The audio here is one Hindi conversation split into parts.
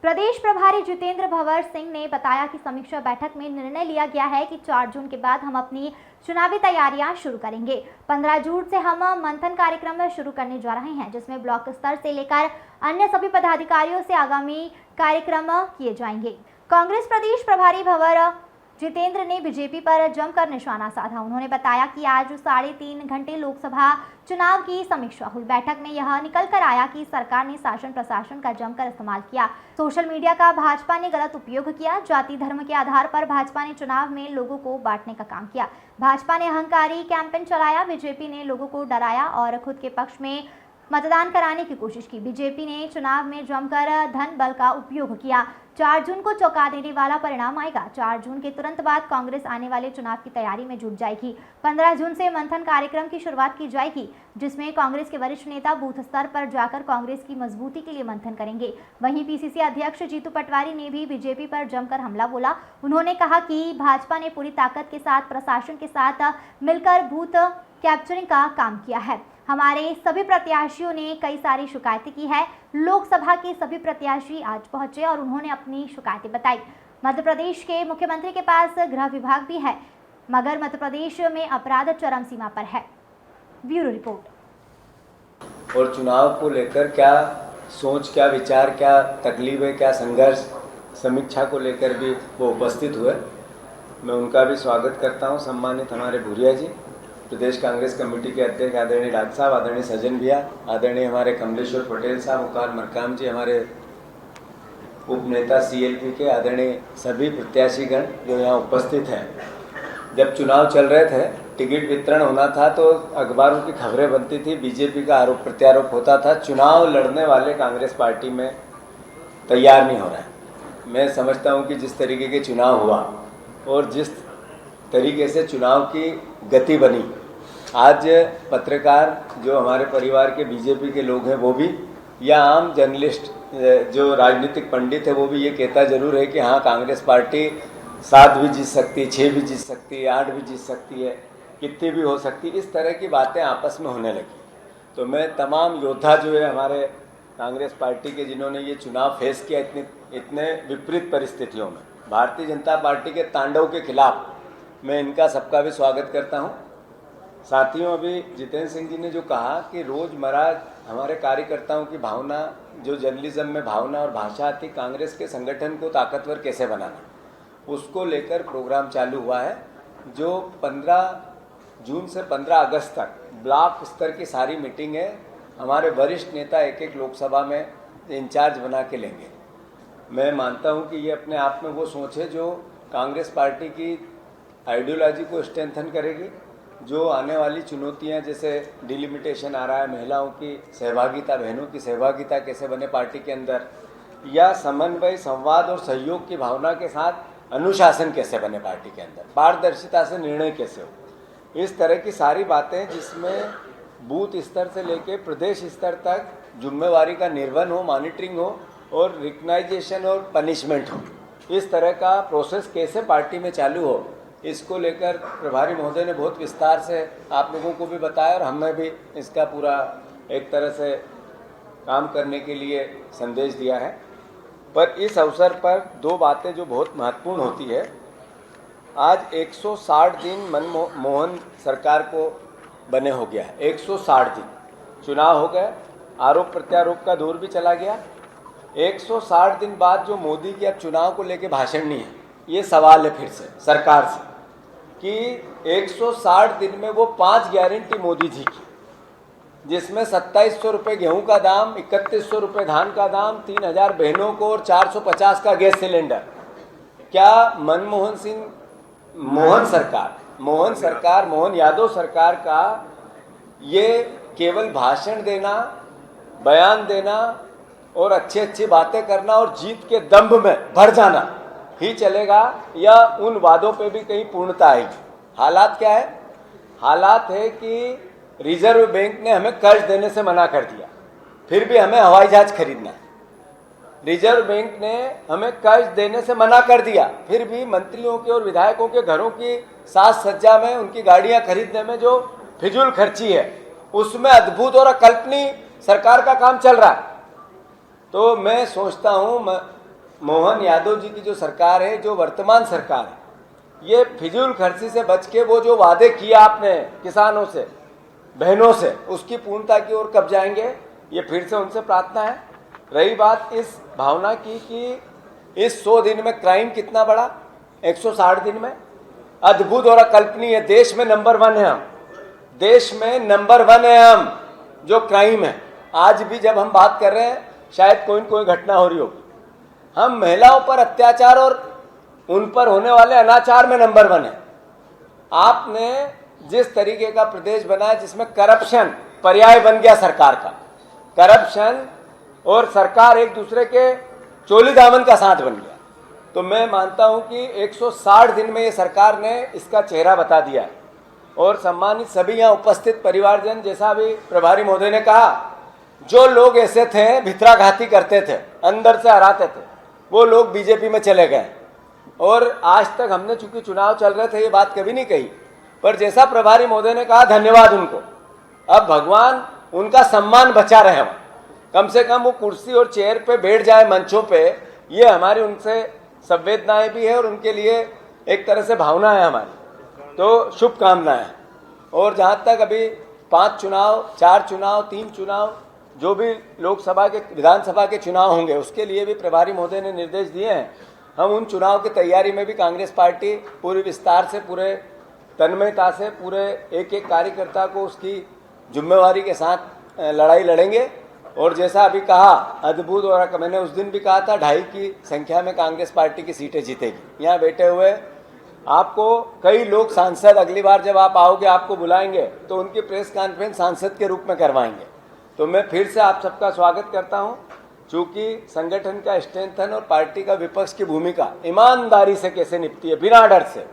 प्रदेश प्रभारी जितेंद्र भंवर सिंह ने बताया कि समीक्षा बैठक में निर्णय लिया गया है कि 4 जून के बाद हम अपनी चुनावी तैयारियां शुरू करेंगे। 15 जून से हम मंथन कार्यक्रम शुरू करने जा रहे हैं, जिसमें ब्लॉक स्तर से लेकर अन्य सभी पदाधिकारियों से आगामी कार्यक्रम किए जाएंगे। कांग्रेस प्रदेश प्रभारी भंवर जितेंद्र ने बीजेपी पर जमकर निशाना साधा। उन्होंने बताया कि आज 3.5 घंटे लोकसभा चुनाव की समीक्षा हुई। बैठक में यह निकल कर आया कि सरकार ने शासन प्रशासन का जमकर इस्तेमाल किया। सोशल मीडिया का भाजपा ने गलत उपयोग किया। जाति धर्म के आधार पर भाजपा ने चुनाव में लोगों को बांटने का काम किया। भाजपा ने अहंकारी कैंपेन चलाया। बीजेपी ने लोगों को डराया और खुद के पक्ष में मतदान कराने की कोशिश की। बीजेपी ने चुनाव में जमकर धन बल का उपयोग किया। 4 जून को चौंका देने वाला परिणाम आएगा। 4 जून के तुरंत बाद कांग्रेस आने वाले चुनाव की तैयारी में जुट जाएगी। 15 जून से मंथन कार्यक्रम की शुरुआत की जाएगी, जिसमें कांग्रेस के वरिष्ठ नेता बूथ स्तर पर जाकर कांग्रेस की मजबूती के लिए मंथन करेंगे। वहीं पीसीसी अध्यक्ष जीतू पटवारी ने भी बीजेपी पर जमकर हमला बोला। उन्होंने कहा कि भाजपा ने पूरी ताकत के साथ प्रशासन के साथ मिलकर बूथ कैप्चरिंग का काम किया है। हमारे सभी प्रत्याशियों ने कई सारी शिकायतें की है। लोकसभा के सभी प्रत्याशी आज पहुंचे और उन्होंने अपनी शिकायतें बताई। मध्य प्रदेश के मुख्यमंत्री के पास गृह विभाग भी है, मगर मध्य प्रदेश में अपराध चरम सीमा पर है। Bureau report. और चुनाव को लेकर क्या सोच, क्या विचार, क्या तकलीफ है, क्या संघर्ष, समीक्षा को लेकर भी वो उपस्थित हुए। मैं उनका भी स्वागत करता हूँ। सम्मानित हमारे भूरिया जी, प्रदेश कांग्रेस कमेटी के अध्यक्ष आदरणीय डॉक्टर साहब, आदरणीय सज्जन भैया, आदरणीय हमारे कमलेश्वर पटेल साहब, वकार मरकाम जी, हमारे उपनेता सीएलपी के, आदरणीय सभी प्रत्याशीगण जो यहाँ उपस्थित हैं। जब चुनाव चल रहे थे, टिकट वितरण होना था तो अखबारों की खबरें बनती थी, बीजेपी का आरोप प्रत्यारोप होता था, चुनाव लड़ने वाले कांग्रेस पार्टी में तैयार नहीं हो रहा है। मैं समझता हूँ कि जिस तरीके के चुनाव हुआ और जिस तरीके से चुनाव की गति बनी, आज पत्रकार जो हमारे परिवार के बीजेपी के लोग हैं वो भी, या आम जर्नलिस्ट जो राजनीतिक पंडित है वो भी ये कहता जरूर है कि हाँ, कांग्रेस पार्टी 7 भी जीत सकती है, 6 भी जीत सकती है, 8 भी जीत सकती है, कितनी भी हो सकती है। इस तरह की बातें आपस में होने लगी। तो मैं तमाम योद्धा जो है हमारे कांग्रेस पार्टी के, जिन्होंने ये चुनाव फेस किया इतने विपरीत परिस्थितियों में, भारतीय जनता पार्टी के तांडव के खिलाफ, मैं इनका सबका भी स्वागत करता हूं। साथियों, अभी जितेंद्र सिंह जी ने जो कहा कि रोज़मर्रा हमारे कार्यकर्ताओं की भावना, जो जर्नलिज्म में भावना और भाषा आती, कांग्रेस के संगठन को ताकतवर कैसे बनाना, उसको लेकर प्रोग्राम चालू हुआ है, जो 15 जून से 15 अगस्त तक ब्लॉक स्तर की सारी मीटिंग है। हमारे वरिष्ठ नेता एक लोकसभा में इंचार्ज बना के लेंगे। मैं मानता हूँ कि ये अपने आप में वो सोच है जो कांग्रेस पार्टी की आइडियोलॉजी को स्ट्रेंथन करेगी। जो आने वाली चुनौतियां, जैसे डिलिमिटेशन आ रहा है, महिलाओं की सहभागिता, बहनों की सहभागिता कैसे बने पार्टी के अंदर, या समन्वय, संवाद और सहयोग की भावना के साथ अनुशासन कैसे बने पार्टी के अंदर, पारदर्शिता से निर्णय कैसे हो, इस तरह की सारी बातें, जिसमें बूथ स्तर से लेकर प्रदेश स्तर तक जिम्मेवारी का निर्वहन हो, मॉनिटरिंग हो और रिकग्नाइजेशन और पनिशमेंट हो, इस तरह का प्रोसेस कैसे पार्टी में चालू हो, इसको लेकर प्रभारी महोदय ने बहुत विस्तार से आप लोगों को भी बताया और हमें भी इसका पूरा एक तरह से काम करने के लिए संदेश दिया है। पर इस अवसर पर 2 बातें जो बहुत महत्वपूर्ण होती है। आज 160 दिन मनमोहन सरकार को बने हो गया है। 160 दिन चुनाव हो गए, आरोप प्रत्यारोप का दौर भी चला गया। 160 दिन बाद जो मोदी की अब चुनाव को लेकर भाषण नहीं है, ये सवाल है फिर से सरकार से कि 160 दिन में वो 5 गारंटी मोदी जी की, जिसमें 2700 रुपये गेहूं का दाम, 3100 रुपये धान का दाम, 3000 बहनों को और 450 का गैस सिलेंडर, क्या मोहन यादव सरकार का ये केवल भाषण देना, बयान देना और अच्छी बातें करना और जीत के दंभ में भर जाना ही चलेगा, या उन वादों पे भी कहीं पूर्णता आएगी? हालात क्या है? हालात है कि रिजर्व बैंक ने हमें कर्ज देने से मना कर दिया, फिर भी हमें हवाई जहाज खरीदना है। रिजर्व बैंक ने हमें कर्ज देने से मना कर दिया, फिर भी मंत्रियों के और विधायकों के घरों की साज सज्जा में, उनकी गाड़ियां खरीदने में जो फिजूल खर्ची है, उसमें अद्भुत और अकल्पनीय सरकार का काम चल रहा है। तो मैं सोचता हूँ मोहन यादव जी की जो सरकार है, जो वर्तमान सरकार है, ये फिजूल खर्ची से बच के वो जो वादे किए आपने किसानों से, बहनों से, उसकी पूर्णता की ओर कब जाएंगे, ये फिर से उनसे प्रार्थना है। रही बात इस भावना की कि इस 100 दिन में क्राइम कितना बढ़ा, 160 दिन में अद्भुत और अकल्पनीय, देश में नंबर 1 है हम, देश में नंबर 1 है हम जो क्राइम है। आज भी जब हम बात कर रहे हैं शायद कोई न कोई घटना हो रही होगी, हम महिलाओं पर अत्याचार और उन पर होने वाले अनाचार में नंबर 1 है। आपने जिस तरीके का प्रदेश बनाया जिसमें करप्शन पर्याय बन गया सरकार का, करप्शन और सरकार एक दूसरे के चोली दामन का साथ बन गया, तो मैं मानता हूं कि 160 दिन में ये सरकार ने इसका चेहरा बता दिया है। और सम्मानित सभी यहाँ उपस्थित परिवारजन, जैसा भी प्रभारी महोदय ने कहा, जो लोग ऐसे थे भितराघाती करते थे, अंदर से हराते थे, वो लोग बीजेपी में चले गए। और आज तक हमने चूंकि चुनाव चल रहे थे ये बात कभी नहीं कही, पर जैसा प्रभारी महोदय ने कहा, धन्यवाद उनको। अब भगवान उनका सम्मान बचा रहे, हम कम से कम वो कुर्सी और चेयर पे बैठ जाए, मंचों पे, ये हमारी उनसे संवेदनाएं भी है और उनके लिए एक तरह से भावना है हमारी, तो शुभकामनाएं। और जहाँ तक अभी 5 चुनाव, 4 चुनाव, 3 चुनाव, जो भी लोकसभा के, विधानसभा के चुनाव होंगे, उसके लिए भी प्रभारी महोदय ने निर्देश दिए हैं। हम उन चुनाव की तैयारी में भी कांग्रेस पार्टी पूरी विस्तार से, पूरे तन्मयता से, पूरे एक एक कार्यकर्ता को उसकी जिम्मेवारी के साथ लड़ाई लड़ेंगे। और जैसा अभी कहा, अद्भुत, और मैंने उस दिन भी कहा था 2.5 की संख्या में कांग्रेस पार्टी की सीटें जीतेगी। यहाँ बैठे हुए आपको कई लोग सांसद, अगली बार जब आप आओगे आपको बुलाएंगे तो उनकी प्रेस कॉन्फ्रेंस सांसद के रूप में करवाएंगे। तो मैं फिर से आप सबका स्वागत करता हूं। चूंकि संगठन का स्ट्रेंथन और पार्टी का विपक्ष की भूमिका ईमानदारी से कैसे निपटी है, बिना डर से,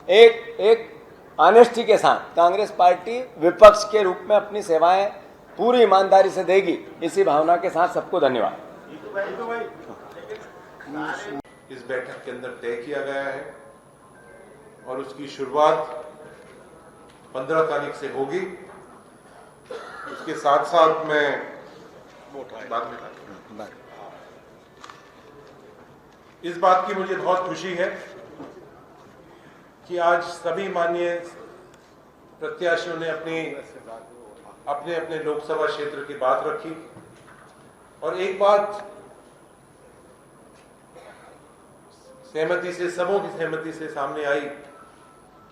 एक ऑनेस्टी के साथ कांग्रेस पार्टी विपक्ष के रूप में अपनी सेवाएं पूरी ईमानदारी से देगी, इसी भावना के साथ सबको धन्यवाद। इस बैठक के अंदर तय किया गया है और उसकी शुरुआत 15 तारीख से होगी। उसके साथ साथ मैं बाद में इस बात की मुझे बहुत खुशी है कि आज सभी माननीय प्रत्याशियों ने अपने अपने लोकसभा क्षेत्र की बात रखी और एक बात सहमति से, सबों की सहमति से सामने आई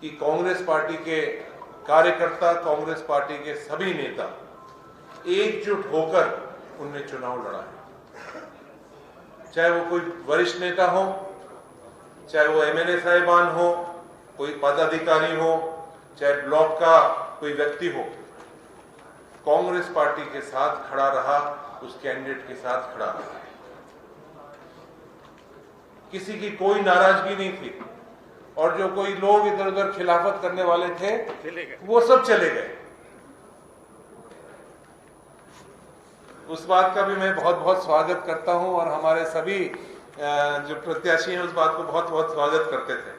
कि कांग्रेस पार्टी के कार्यकर्ता, कांग्रेस पार्टी के सभी नेता एकजुट होकर उनने चुनाव लड़ा है। चाहे वो कोई वरिष्ठ नेता हो, चाहे वो एमएलए साहिबान हो, कोई पदाधिकारी हो, चाहे ब्लॉक का कोई व्यक्ति हो, कांग्रेस पार्टी के साथ खड़ा रहा, उस कैंडिडेट के साथ खड़ा रहा। किसी की कोई नाराजगी नहीं थी और जो कोई लोग इधर उधर खिलाफत करने वाले थे वो सब चले गए। उस बात का भी मैं बहुत बहुत स्वागत करता हूं और हमारे सभी जो प्रत्याशी हैं उस बात को बहुत बहुत स्वागत करते थे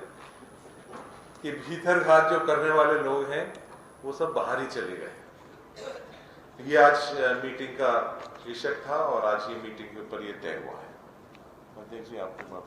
कि भीतर घात जो करने वाले लोग हैं वो सब बाहर ही चले गए। ये आज मीटिंग का शीर्षक था और आज ये मीटिंग के ऊपर ये तय हुआ है। अध्यक्ष जी, आपको